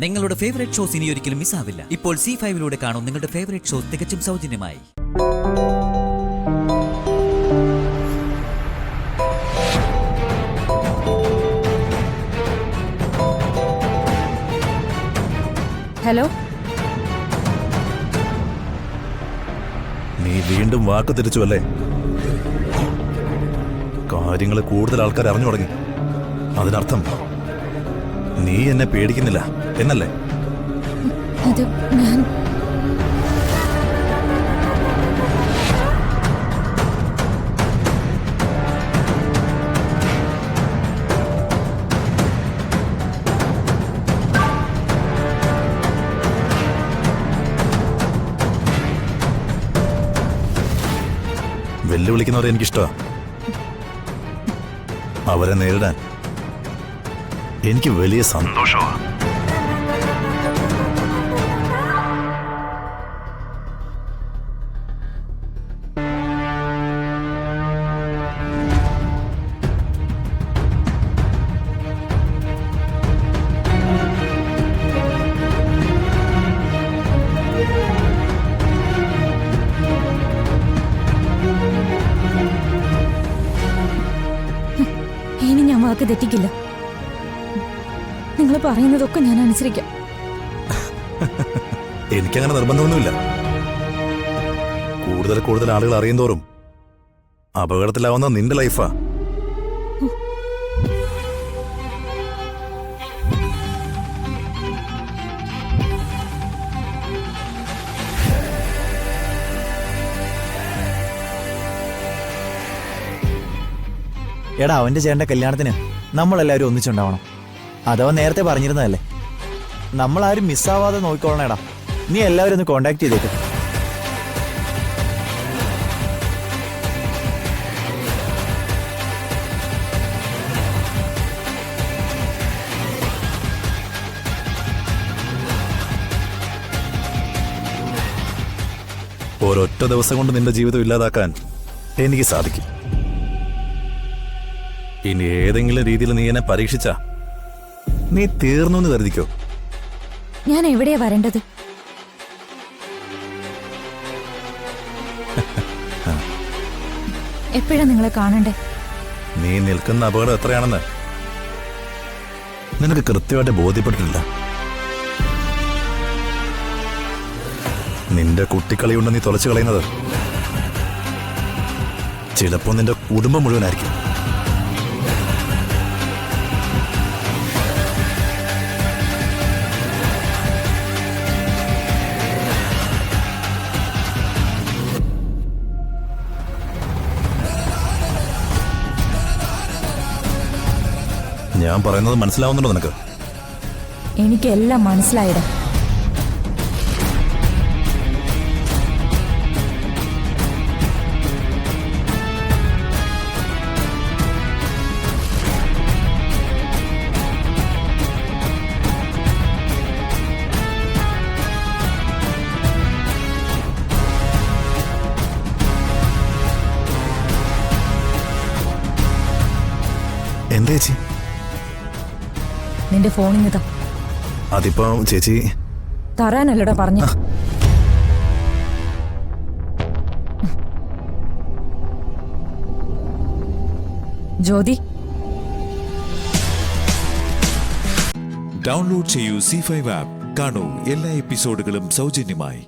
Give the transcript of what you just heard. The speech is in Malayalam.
നിങ്ങളുടെ ഫേവറേറ്റ് ഷോസ് ഇനി ഒരിക്കലും മിസ്സാവില്ല. ഇപ്പോൾ C5-ലൂടെ കാണും നിങ്ങളുടെ ഫേവറേറ്റ് ഷോസ് തികച്ചും സൗജന്യമായി. ഹലോ, നീ വീണ്ടും വാക്ക് തിരിച്ചു അല്ലേ? കാര്യങ്ങൾ കൂടുതൽ ആൾക്കാർ അറിഞ്ഞു തുടങ്ങി. അതിനർത്ഥം നീ എന്നെ പേടിക്കുന്നില്ല എന്നല്ലേ? അത് ഞാൻ വെല്ലുവിളിക്കുന്നവരെ എനിക്കിഷ്ടമാണ്. അവരെ നേരിടാൻ എനിക്ക് വലിയ സന്തോഷമാണ്. ഇനി ഞാൻ വാക്ക് തെറ്റിക്കില്ല. നിങ്ങൾ പറയുന്നതൊക്കെ ഞാൻ അനുസരിക്കാം. എനിക്കങ്ങനെ നിർബന്ധമൊന്നുമില്ല. കൂടുതൽ കൂടുതൽ ആളുകൾ അറിയുന്തോറും അപകടത്തിലാവുന്ന നിന്റെ ലൈഫാ. എടാ, അവന്റെ ചേട്ടന്റെ കല്യാണത്തിന് നമ്മളെല്ലാവരും ഒന്നിച്ചുണ്ടാവണം. അതവൻ നേരത്തെ പറഞ്ഞിരുന്നതല്ലേ. നമ്മളാരും മിസ്സാവാതെ നോക്കിക്കോളണം. എടാ, നീ എല്ലാവരും ഒന്ന് കോണ്ടാക്ട് ചെയ്തേക്ക്. ഒരൊറ്റ ദിവസം കൊണ്ട് നിന്റെ ജീവിതം ഇല്ലാതാക്കാൻ എനിക്ക് സാധിക്കും. ഇനി ഏതെങ്കിലും രീതിയിൽ നീ എന്നെ പരീക്ഷിച്ചാ നീ തീർന്നു എന്ന് കരുതിക്കോ. ഞാൻ എവിടെയാ വരേണ്ടത്? എപ്പോഴാ നിങ്ങളെ കാണണ്ടേ? നീ നിൽക്കുന്ന അപകടം എത്രയാണെന്ന് നിനക്ക് കൃത്യമായിട്ട് ബോധ്യപ്പെട്ടിട്ടില്ല. നിന്റെ കുട്ടിക്കളി കൊണ്ട് നീ തുലച്ചു കളയുന്നത് ചിലപ്പോ നിന്റെ കുടുംബം മുഴുവനായിരിക്കും. ഞാൻ പറയുന്നത് മനസ്സിലാവുന്നുണ്ടോ നിനക്ക്? എനിക്കെല്ലാം മനസ്സിലായടാ. എന്താ ചേച്ചി? നിന്റെ ഫോണിന്ന് അതിപ്പോ ചേച്ചി തരാനല്ലടാ പറഞ്ഞ. ജ്യോതി, ഡൗൺലോഡ് ചെയ്യൂ C5 ആപ്പ്. കാണൂ എല്ലാ എപ്പിസോഡുകളും സൗജന്യമായി.